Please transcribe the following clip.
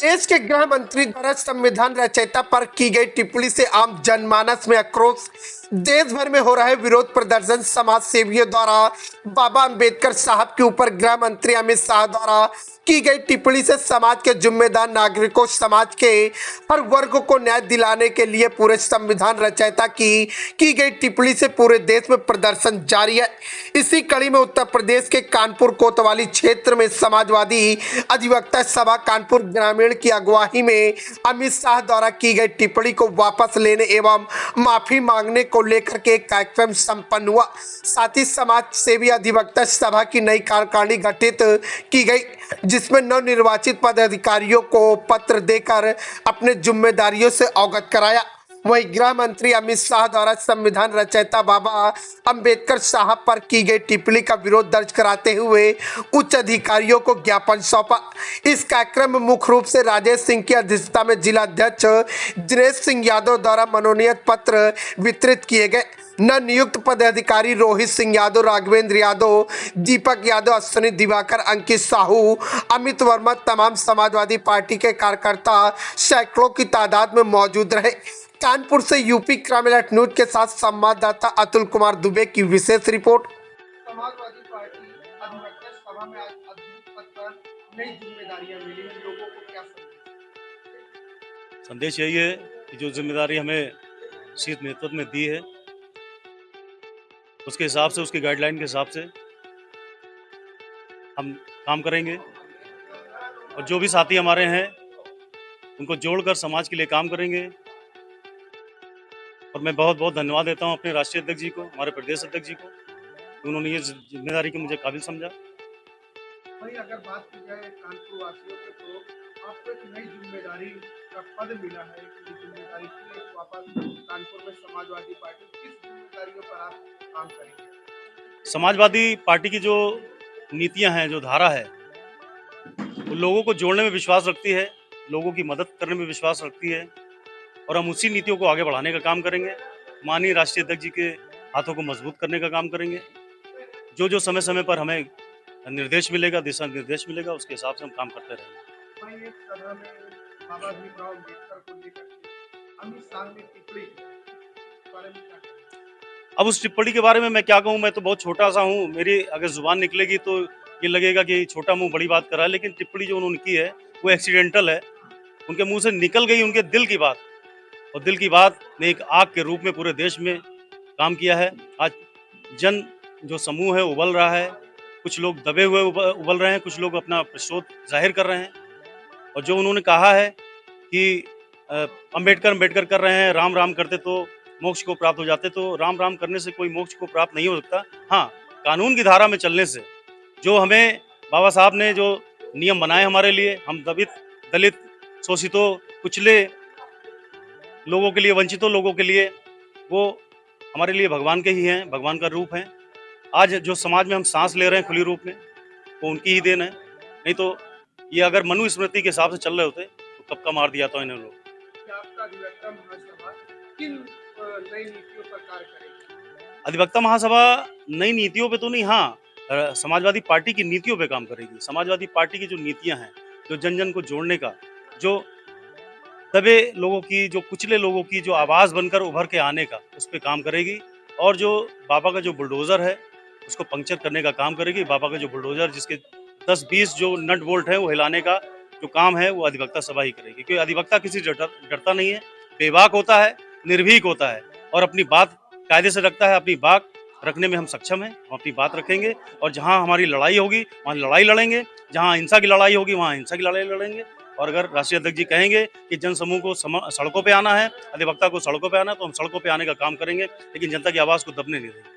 देश के गृह मंत्री द्वारा संविधान रचयिता पर की गई टिप्पणी से आम जनमानस में आक्रोश। देश भर में हो रहे विरोध प्रदर्शन समाज सेवियों द्वारा बाबा अंबेडकर साहब के ऊपर गृह मंत्री अमित शाह द्वारा की गई टिप्पणी से समाज के जिम्मेदार नागरिकों, समाज के हर वर्ग को न्याय दिलाने के लिए पूरे संविधान रचयिता की गई टिप्पणी से पूरे देश में प्रदर्शन जारी है। इसी कड़ी में उत्तर प्रदेश के कानपुर कोतवाली क्षेत्र में समाजवादी अधिवक्ता सभा कानपुर ग्रामीण की अगुवाई में अमित शाह द्वारा की गई टिप्पणी को वापस लेने एवं माफी मांगने को लेकर के एक कार्यक्रम संपन्न हुआ। साथ ही समाज सेवी अधिवक्ता सभा की नई कार्यकारिणी गठित की गई, जिसमें नवनिर्वाचित पदाधिकारियों को पत्र देकर अपने जिम्मेदारियों से अवगत कराया। वहीं गृह मंत्री अमित शाह द्वारा संविधान रचयिता बाबा अंबेडकर साहब पर की गई टिप्पणी का विरोध दर्ज कराते हुए उच्च अधिकारियों को ज्ञापन सौंपा। इस कार्यक्रम में मुख्य रूप से राजेश सिंह की अध्यक्षता में जिला अध्यक्ष दिनेश सिंह यादव द्वारा मनोनीत पत्र वितरित किए गए। नवनियुक्त पदाधिकारी रोहित सिंह यादव, राघवेंद्र यादव, दीपक यादव, अश्विनी दिवाकर, अंकित साहू, अमित वर्मा, तमाम समाजवादी पार्टी के कार्यकर्ता सैकड़ों की तादाद में मौजूद रहे। कानपुर से यूपी क्राइम अलर्ट न्यूज के साथ संवाददाता अतुल कुमार दुबे की विशेष रिपोर्ट। समाजवादी पार्टी अधिवक्ता सभा में आज अद्भुत पद पर नई जिम्मेदारियां मिली, लोगों को क्या संदेश यही है कि जो जिम्मेदारी हमें शीर्ष नेतृत्व ने दी है, उसके हिसाब से, उसकी गाइडलाइन के हिसाब से हम काम करेंगे और जो भी साथी हमारे हैं उनको जोड़कर समाज के लिए काम करेंगे। और मैं बहुत बहुत धन्यवाद देता हूं अपने राष्ट्रीय अध्यक्ष जी को, हमारे प्रदेश अध्यक्ष जी को, उन्होंने ये जिम्मेदारी की मुझे काबिल समझा। वही अगर बात की जाए कानपुर वासियों के, तो आपको एक नई जिम्मेदारी का पद मिला है, कि जिम्मेदारी के लिए वापस कानपुर में समाजवादी पार्टी किस जिम्मेदारियों पर आप काम करेंगे? समाजवादी पार्टी की जो नीतियां हैं, जो धारा है, वो लोगों को जोड़ने में विश्वास रखती है, लोगों की मदद करने में विश्वास रखती है और हम उसी नीतियों को आगे बढ़ाने का काम करेंगे। माननीय राष्ट्रीय अध्यक्ष जी के हाथों को मजबूत करने का काम करेंगे। जो जो समय समय पर हमें निर्देश मिलेगा, दिशा निर्देश मिलेगा, उसके हिसाब से हम काम करते रहेंगे। वही एक सभा में बाबा भीमराव अम्बेडकर को लेकर अमित शाह ने टिप्पणी की, इस बारे में क्या कहेंगे? अब उस टिप्पणी के बारे में मैं क्या कहूँ, मैं तो बहुत छोटा सा हूँ, मेरी अगर जुबान निकलेगी तो ये लगेगा कि छोटा मुंह बड़ी बात कर रहा है, लेकिन टिप्पणी जो उन्होंने की है वो एक्सीडेंटल है। उनके मुंह से निकल गई उनके दिल की बात, और दिल की बात ने एक आग के रूप में पूरे देश में काम किया है। आज जन जो समूह है उबल रहा है, कुछ लोग दबे हुए उबल रहे हैं, कुछ लोग अपना प्रतिशोध जाहिर कर रहे हैं। और जो उन्होंने कहा है कि अंबेडकर कर रहे हैं, राम राम करते तो मोक्ष को प्राप्त हो जाते, तो राम राम करने से कोई मोक्ष को प्राप्त नहीं हो सकता। हाँ, कानून की धारा में चलने से, जो हमें बाबा साहब ने जो नियम बनाए हमारे लिए, हम दलित, शोषितों, कुचले लोगों के लिए, वंचितों लोगों के लिए, वो हमारे लिए भगवान के ही हैं, भगवान का रूप हैं। आज जो समाज में हम सांस ले रहे हैं खुली रूप में, वो उनकी ही देन है। नहीं तो ये अगर मनुस्मृति के हिसाब से चल रहे होते तो कब का मार दिया था इन्हें लोग। आपका अधिवक्ता महासभा किन नई नीतियों पर कार्य करेगी? अधिवक्ता महासभा नई नीतियों पे तो नहीं, हाँ, समाजवादी पार्टी की नीतियों पे काम करेगी। समाजवादी पार्टी की जो नीतियां हैं, जो जन जन को जोड़ने का, जो दबे लोगों की, जो कुचले लोगों की जो आवाज़ बनकर उभर के आने का, उस पर काम करेगी। और जो बाबा का जो बुलडोज़र है उसको पंक्चर करने का काम करेगी। बाबा का जो बुलडोज़र जिसके 10-20 जो नट बोल्ट है वो हिलाने का जो काम है वो अधिवक्ता सभा ही करेगी। क्योंकि अधिवक्ता किसी डरता नहीं है, बेबाक होता है, निर्भीक होता है और अपनी बात कायदे से रखता है। अपनी बात रखने में हम सक्षम हैं, हम अपनी बात रखेंगे और जहाँ हमारी लड़ाई होगी वहाँ लड़ाई लड़ेंगे, जहाँ हिंसा की लड़ाई होगी वहाँ हिंसा की लड़ाई लड़ेंगे। और अगर राष्ट्रीय अध्यक्ष जी कहेंगे कि जन समूह को सड़कों पे आना है, अधिवक्ता को सड़कों पे आना है, तो हम सड़कों पे आने का काम करेंगे, लेकिन जनता की आवाज़ को दबने नहीं देंगे।